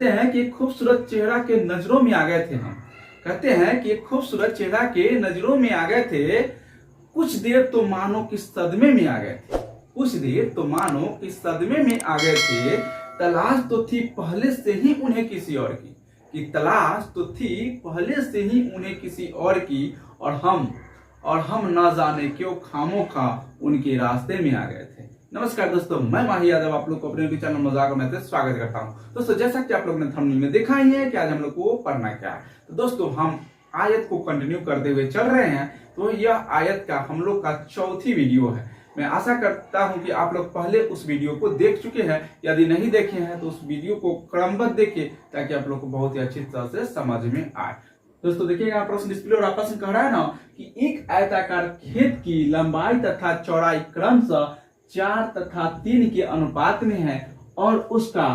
कहते हैं कि एक खूबसूरत चेहरा के नजरों में आ गए थे हम। कहते हैं कि एक खूबसूरत चेहरा के नजरों में आ गए थे। कुछ देर तो मानो कि सदमे में आ गए थे। कुछ देर तो मानो कि सदमे में आ गए थे। तलाश तो थी पहले से ही उन्हें किसी और की। कि तलाश तो थी पहले से ही उन्हें किसी और की। और हम न जाने क्यों खामोखा उनके रास्ते में आ गए थे। नमस्कार दोस्तों, मैं माही यादव आप लोग को अपने यूट्यूब चैनल मजाक में स्वागत करता हूं। दोस्तों, जैसा कि आप लोगों ने थंबनेल में देखा ही है कि आज हम लोग को पढ़ना क्या है। तो दोस्तों, हम आयत को कंटिन्यू करते हुए चल रहे हैं। तो यह आयत का हम लोग का चौथी वीडियो है। मैं आशा करता हूं कि आप लोग पहले उस वीडियो को देख चुके हैं। यदि नहीं देखे हैं तो उस वीडियो को क्रमबद्ध देखिए ताकि आप लोग को बहुत ही अच्छी तरह से समझ में आए। दोस्तों देखिएगा, प्रश्न डिस्प्ले और आपस में कह रहा है ना कि एक आयताकार खेत की लंबाई तथा चौड़ाई क्रमशः 4 तथा 3 के अनुपात में है और उसका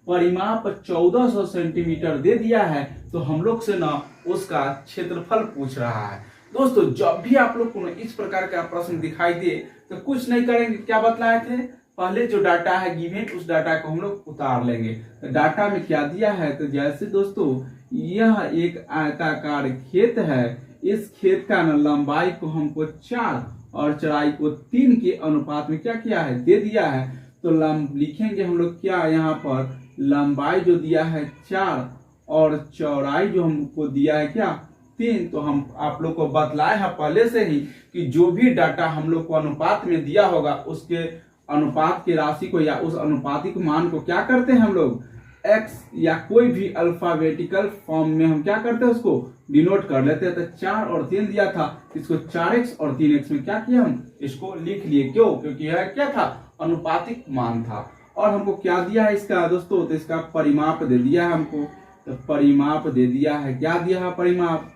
परिमाप 1400 सेंटीमीटर दे दिया है। तो हम लोग से ना उसका क्षेत्रफल पूछ रहा है। दोस्तों, जब भी आप लोग को इस प्रकार का प्रश्न दिखाई दे तो कुछ नहीं करेंगे, क्या बतलाए थे, पहले जो डाटा है गिवन उस डाटा को हम लोग उतार लेंगे। तो डाटा में क्या दिया है, तो जैसे दोस्तों यह एक आयताकार खेत है। इस खेत का ना लंबाई को हमको 4 और चौड़ाई को 3 के अनुपात में क्या किया है, दे दिया है। तो लिखेंगे हम लोग क्या, यहाँ पर लंबाई जो दिया है 4 और चौड़ाई जो हमको दिया है क्या, 3। तो हम आप लोग को बतलाए हैं पहले से ही कि जो भी डाटा हम लोग को अनुपात में दिया होगा उसके अनुपात की राशि को या उस अनुपातिक मान को क्या करते हैं हम लोग, x या कोई भी अल्फाबेटिकल फॉर्म में हम क्या करते हैं उसको डिनोट कर लेते हैं। तो 4 और 3 दिया था, इसको 4x और 3x में क्या किया, हम इसको लिख लिए। क्यों? क्योंकि यह क्या था, अनुपातिक मान था। और हमको क्या दिया है इसका दोस्तों, तो इसका परिमाप दे दिया है हमको। तो परिमाप दे दिया है, क्या दिया है परिमाप,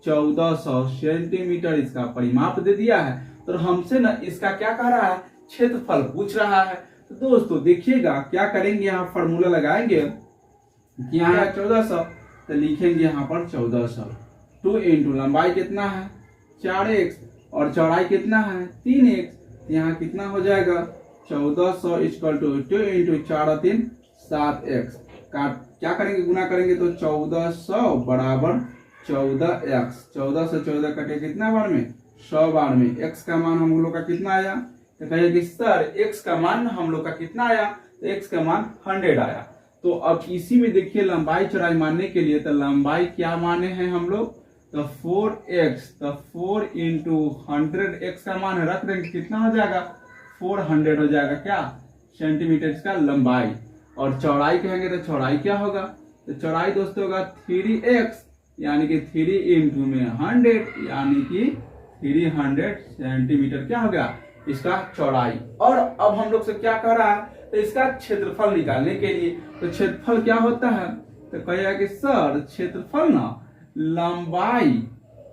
1400 सेंटीमीटर इसका परिमाप दे दिया है। तो हमसे ना इसका क्या कह रहा है, क्षेत्रफल पूछ रहा है। तो दोस्तों देखिएगा क्या करेंगे, यहाँ फॉर्मूला लगाएंगे कि यहाँ है 1400, तो लिखेंगे यहाँ पर 1400 2 इंटू लंबाई कितना है 4x और चौड़ाई कितना है 3x। यहाँ कितना हो जाएगा 1400 इक्वल टू 2 इंटू 4 और 3 7x का क्या करेंगे, गुना करेंगे तो 1400 बराबर 14x। 14 से 14 कटे कितना बार में, 100 बार में। x का मान हम लोग का कितना आया, तो कहिए कि सर x का मान हम लोग का कितना आया, तो x का मान 100 आया। तो अब इसी में देखिए लंबाई चौड़ाई मानने के लिए, तो लंबाई क्या माने हैं हम लोग, तो 4x, तो 4 इंटू 100x का मान है, रख देंगे कितना हो जाएगा 400 हो जाएगा क्या, सेंटीमीटर इसका लंबाई। और चौड़ाई कहेंगे तो चौड़ाई क्या होगा, तो चौड़ाई दोस्तों होगा 3x यानी कि 3 इंटू में 100 यानी कि 300 सेंटीमीटर क्या हो गया इसका चौड़ाई। और अब हम लोग से क्या कह रहा है, तो इसका क्षेत्रफल निकालने के लिए, तो क्षेत्रफल क्या होता है, तो कहेगा कि सर क्षेत्रफल ना लंबाई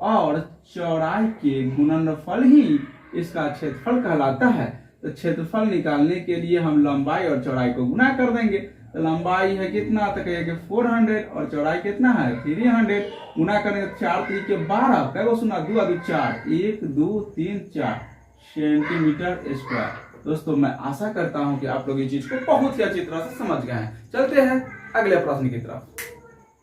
और चौड़ाई के गुणनफल ही इसका क्षेत्रफल कहलाता है। तो क्षेत्रफल निकालने के लिए हम लंबाई और चौड़ाई को गुना कर देंगे। तो लंबाई है कितना, तो कहेगा 400 और चौड़ाई कितना है 300। गुना करेंगे 4 3 के 12, कहो सुना 2 2 4 1 2 3 4 सेंटीमीटर स्क्वायर। दोस्तों मैं आशा करता हूं कि आप लोग इस चीज को बहुत ही अच्छी तरह से समझ गए हैं। चलते हैं अगले प्रश्न की तरफ।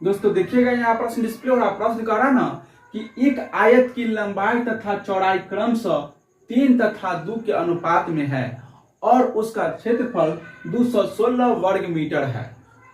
दोस्तों देखिएगा, यहाँ प्रश्न डिस्प्ले और प्रश्न कह रहा ना कि एक आयत की लंबाई तथा चौड़ाई क्रमशः 3 तथा 2 के अनुपात में है और उसका क्षेत्रफल 216 वर्ग मीटर है।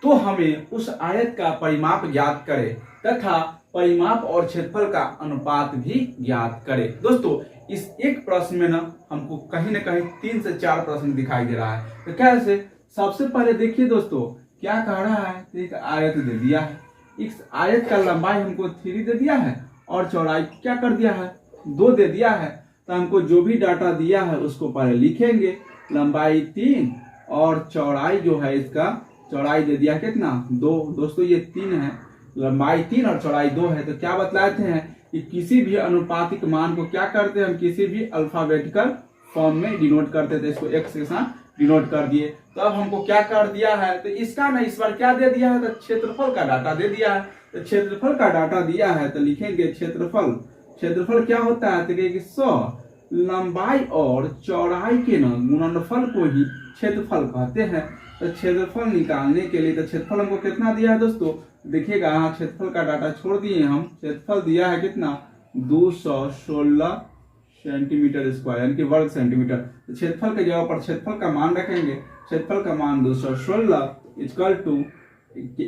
तो हमें उस आयत का परिमाप ज्ञात करें तथा परिमाप और क्षेत्रफल का अनुपात भी ज्ञात करें। दोस्तों इस एक प्रश्न में ना हमको कहीं ना कहीं 3 से 4 प्रश्न दिखाई दे रहा है। तो कैसे, सबसे पहले देखिए दोस्तों क्या कह रहा है, तो एक आयत दे दिया है, इस आयत का लंबाई हमको 3 दे दिया है और चौड़ाई क्या कर दिया है 2 दे दिया है। तो हमको जो भी डाटा दिया है उसको पहले लिखेंगे, लंबाई 3 और चौड़ाई जो है इसका चौड़ाई दे दिया कितना 2। दोस्तों ये 3 है, लंबाई 3 और चौड़ाई 2 है। तो क्या बतलाते हैं कि किसी भी अनुपातिक मान को क्या करते हैं, हम किसी भी अल्फाबेटिकल फॉर्म में डिनोट करते थे, इसको x के साथ डिनोट कर दिए। तो अब हमको क्या कर दिया है, तो इसका ना इस बार क्या दे दिया है, तो क्षेत्रफल का डाटा दे दिया है। तो क्षेत्रफल का डाटा दिया है तो लिखेंगे क्षेत्रफल। क्षेत्रफल क्या होता है, तो 100 लंबाई और चौड़ाई के ना गुणनफल को ही क्षेत्रफल कहते हैं। तो क्षेत्रफल निकालने के लिए, तो क्षेत्रफल हमको कितना दिया है दोस्तों, देखिएगा यहाँ क्षेत्रफल का डाटा छोड़ दिए हम। क्षेत्रफल दिया है कितना, 216 सेंटीमीटर स्क्वायर यानी कि वर्ग सेंटीमीटर। तो क्षेत्रफल के जगह पर क्षेत्रफल का मान रखेंगे। क्षेत्रफल का मान 216 इक्वल टू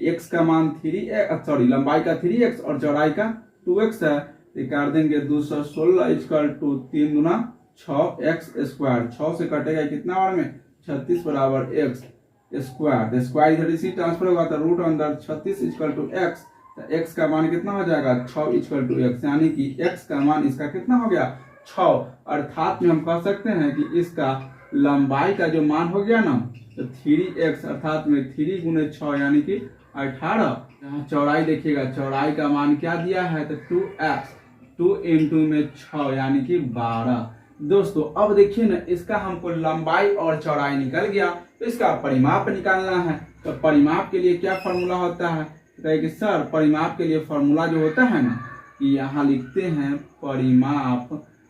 एक्स का मान 3x, सॉरी लंबाई का 3x और चौड़ाई का 2x है। तो कर देंगे 216 equal to 3 Guna 6x square. 6 से कटेगा कितना बार में, 36 बराबर x स्क्वायर। तो स्क्वायर इधर इसी ट्रांसफर होगा तो रूट अंदर 36 इक्वल टू x। तो x का मान कितना हो जाएगा, 6 इक्वल टू x, यानी कि x का मान इसका कितना हो गया, 6। अर्थात में हम कह सकते हैं कि इसका लंबाई का जो मान हो गया ना, तो 3x अर्थात में 3 गुने 6 यानी कि 18। यहाँ चौड़ाई देखिएगा, चौड़ाई का मान क्या दिया है, तो 2x, 2 इंटू में 6 यानी कि 12। दोस्तों अब देखिए ना, इसका हमको लंबाई और चौड़ाई निकल गया, तो इसका परिमाप निकालना है। तो परिमाप के लिए क्या फॉर्मूला होता है, कहे कि सर परिमाप के लिए फॉर्मूला जो होता है ना, कि यहाँ लिखते हैं परिमाप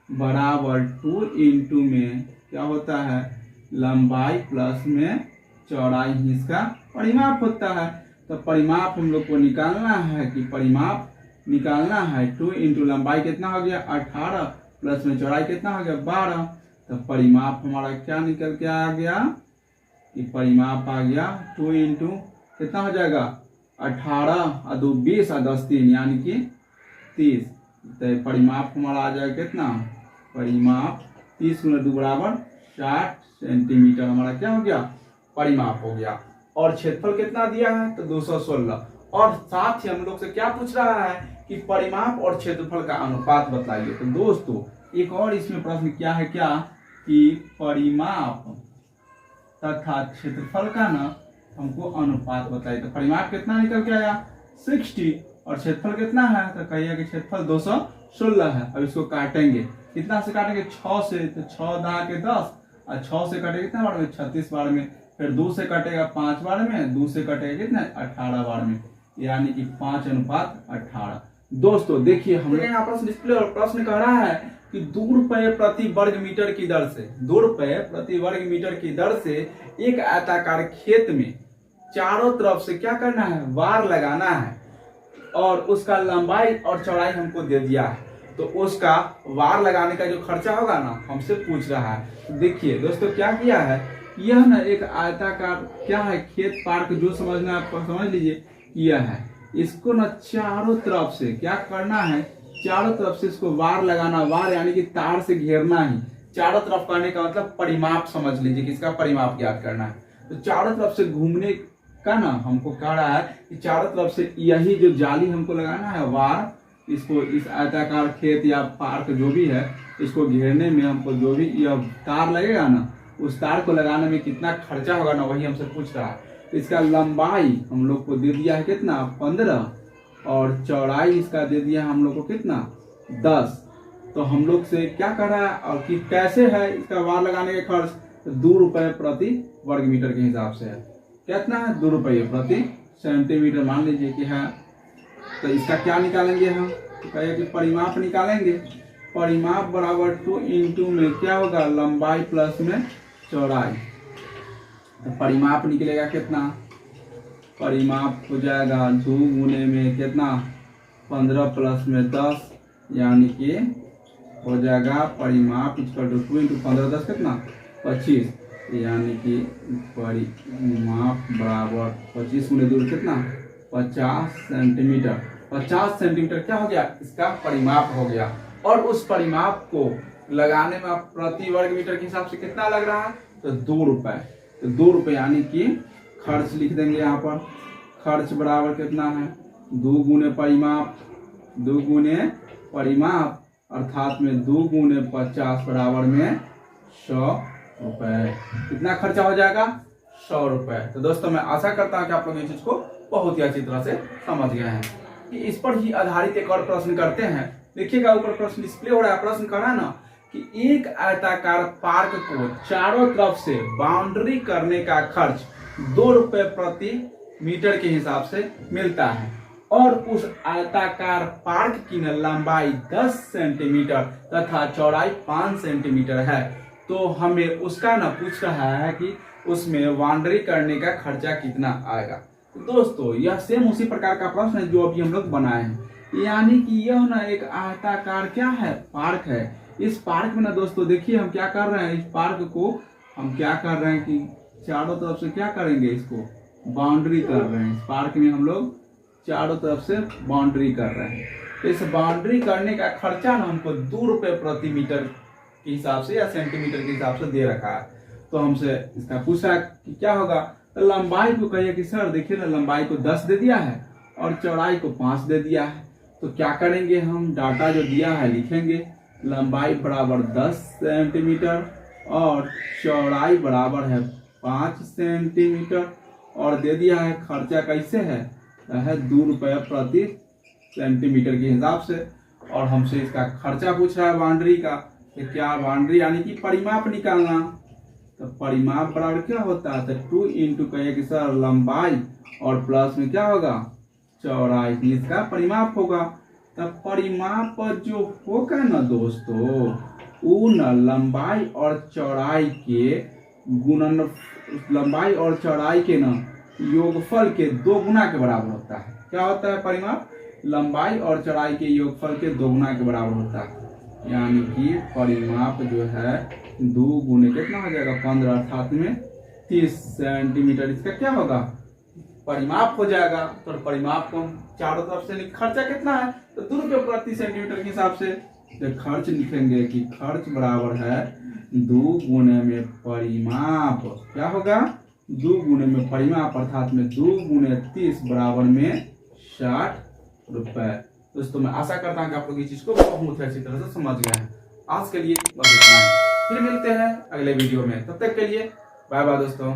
बराबर 2 इंटू में क्या होता है, लंबाई प्लस में चौड़ाई ही इसका परिमाप होता है। तो परिमाप हम लोग को निकालना है, कि परिमाप निकालना है 2 इंटू लंबाई कितना हो गया 18 प्लस में चौड़ाई कितना हो गया 12। तो परिमाप हमारा क्या निकल के आ गया, कि परिमाप आ गया 2 इंटू कितना हो जाएगा 18 और 2 20 और 10 3 यानी कि 30। तो परिमाप हमारा आ जाएगा कितना, परिमाप 30 गुना 2 बराबर 60 सेंटीमीटर हमारा क्या हो गया, परिमाप हो गया। और क्षेत्रफल कितना दिया है, तो 216। और साथ ही हम लोग से क्या पूछ रहा है, कि परिमाप और क्षेत्रफल का अनुपात बताइए। तो दोस्तों एक और इसमें प्रश्न क्या है, क्या कि परिमाप तथा क्षेत्रफल का ना हमको अनुपात बताइए। तो परिमाप कितना निकल के आया 60 और क्षेत्रफल कितना है, तो कहिए कि क्षेत्रफल 216 है। अब इसको काटेंगे, कितना से काटेंगे 6 से, तो 6 दा के 10 और 6 से कटेगा कितना बार में 36 बार में, फिर 2 से कटेगा 5 बार में, 2 से कटेगा कितना 18 बार में, यानी कि 5:18। दोस्तों देखिए हम यहाँ प्रश्न डिस्प्ले और प्रश्न कह रहा है कि 2 रुपए प्रति वर्ग मीटर की दर से, 2 रुपए प्रति वर्ग मीटर की दर से एक आयताकार खेत में चारों तरफ से क्या करना है, वार लगाना है, और उसका लंबाई और चौड़ाई हमको दे दिया है। तो उसका वार लगाने का जो खर्चा होगा ना, हमसे पूछ रहा है। तो देखिए दोस्तों क्या किया है, यह ना एक आयताकार क्या है, खेत पार्क जो समझना है समझ लीजिए, यह है। इसको ना चारों तरफ से क्या करना है, चारों तरफ से इसको वार लगाना, वार यानी कि तार से घेरना ही। चारों तरफ करने का मतलब परिमाप समझ लीजिए कि इसका परिमाप ज्ञात करना है। तो चारों तरफ से घूमने का ना हमको कह रहा है कि चारों तरफ से यही जो जाली हमको लगाना है, वार, इसको इस आयताकार खेत या पार्क जो भी है, इसको घेरने में हमको जो भी यह तार लगेगा ना, उस तार को लगाने में कितना खर्चा होगा ना, वही हमसे पूछ रहा है। तो इसका लंबाई हम लोग को दे दिया है कितना 15 और चौड़ाई इसका दे दिया है हम लोग को कितना 10। तो हम लोग से क्या कर रहा है, और कि कैसे है इसका वार लगाने के खर्च, तो 2 रुपए प्रति वर्ग मीटर के हिसाब से है। कितना है 2 रुपये प्रति सेंटीमीटर मान लीजिए कि है। तो इसका क्या निकालेंगे हम, तो कहिए कि परिमाप निकालेंगे। परिमाप बराबर 2 इंटू में क्या होगा, लंबाई प्लस में चौड़ाई। तो परिमाप निकलेगा कितना, परिमाप हो जाएगा 2 गुने में कितना 15 प्लस में 10 यानी कि हो जाएगा परिमाप इक्वल टू 2 इंटू 15 10 कितना 25, यानी कि परिमाप बराबर 25 गुने 2 कितना 50 सेंटीमीटर। 50 सेंटीमीटर क्या हो गया, इसका परिमाप हो गया। और उस परिमाप को लगाने में प्रति वर्ग मीटर के हिसाब से कितना लग रहा है, तो 2 रुपए। तो 2 रुपए यानी कि खर्च लिख देंगे यहाँ पर। खर्च बराबर कितना है 2 गुने परिमाप, 2 गुने परिमाप अर्थात में 2 गुने 50 बराबर में 100 रुपए। कितना खर्चा हो जाएगा 100 रुपए। तो दोस्तों मैं आशा करता हूँ कि आप लोग इस चीज को बहुत ही अच्छी तरह से समझ गए हैं। कि इस पर ही आधारित एक और प्रश्न करते हैं। देखिएगा ऊपर प्रश्न डिस्प्ले हो रहा है। प्रश्न करा ना कि एक आयताकार पार्क को चारों तरफ से बाउंड्री करने का खर्च 2 रुपए प्रति मीटर के हिसाब से मिलता है और उस आयताकार पार्क की लंबाई 10 सेंटीमीटर तथा चौड़ाई 5 सेंटीमीटर है। तो हमें उसका ना पूछ रहा है कि उसमें बाउंड्री करने का खर्चा कितना आएगा। तो दोस्तों यह सेम उसी प्रकार का प्रश्न है जो अभी हम लोग बनाए हैं। यानी कि यह ना एक आयताकार क्या है, पार्क है। इस पार्क में ना दोस्तों देखिए हम क्या कर रहे हैं, इस पार्क को हम क्या कर रहे हैं कि चारों तरफ से क्या करेंगे, इसको बाउंड्री कर रहे हैं। इस पार्क में हम लोग चारों तरफ से बाउंड्री कर रहे हैं। तो इस बाउंड्री करने का खर्चा ना हमको 2 रुपये प्रति मीटर के हिसाब से या सेंटीमीटर के हिसाब से दे रखा है। तो हमसे इसका पूछा कि क्या होगा। तो लंबाई को कहिए कि सर देखिए ना, लंबाई को 10 दे दिया है और चौड़ाई को 5 दे दिया है। तो क्या करेंगे, हम डाटा जो दिया है लिखेंगे। लंबाई बराबर 10 सेंटीमीटर और चौड़ाई बराबर है 5 सेंटीमीटर और दे दिया है खर्चा कैसे है 2 रुपये प्रति सेंटीमीटर के हिसाब से। और हमसे इसका खर्चा पूछ रहा है बाउंड्री का, कि क्या बाउंड्री यानी कि परिमाप निकालना। तो परिमाप बराबर क्या होता है, तो 2 इंटू कहिए कि सर लंबाई और प्लस में क्या होगा चौड़ाई, इसका परिमाप होगा। तो परिमाप जो होगा ना दोस्तों, वो न लंबाई और चौड़ाई के गुणन, लंबाई और चौड़ाई के न योगफल के 2 गुना के बराबर होता है। क्या होता है परिमाप, लंबाई और चौड़ाई के योगफल के 2 गुना के बराबर होता है। यानी कि परिमाप जो है 2 गुने कितना हो जाएगा 15, अर्थात में 30 सेंटीमीटर इसका क्या होगा परिमाप हो जाएगा। तो परिमाप को चारों तरफ से खर्चा कितना है, तो 2 रुपये प्रति सेंटीमीटर के हिसाब से तो खर्च लिखेंगे कि खर्च बराबर है 2 गुने में परिमाप, क्या होगा 2 गुने में परिमाप, अर्थात में 2 गुने 30 बराबर में 60 रुपए। दोस्तों मैं आशा करता हूँ कि आप लोग इस चीज को बहुत अच्छी तरह से समझ गए हैं। आज के लिए बस इतना ही, फिर मिलते हैं अगले वीडियो में, तब तक के लिए बाय बाय दोस्तों।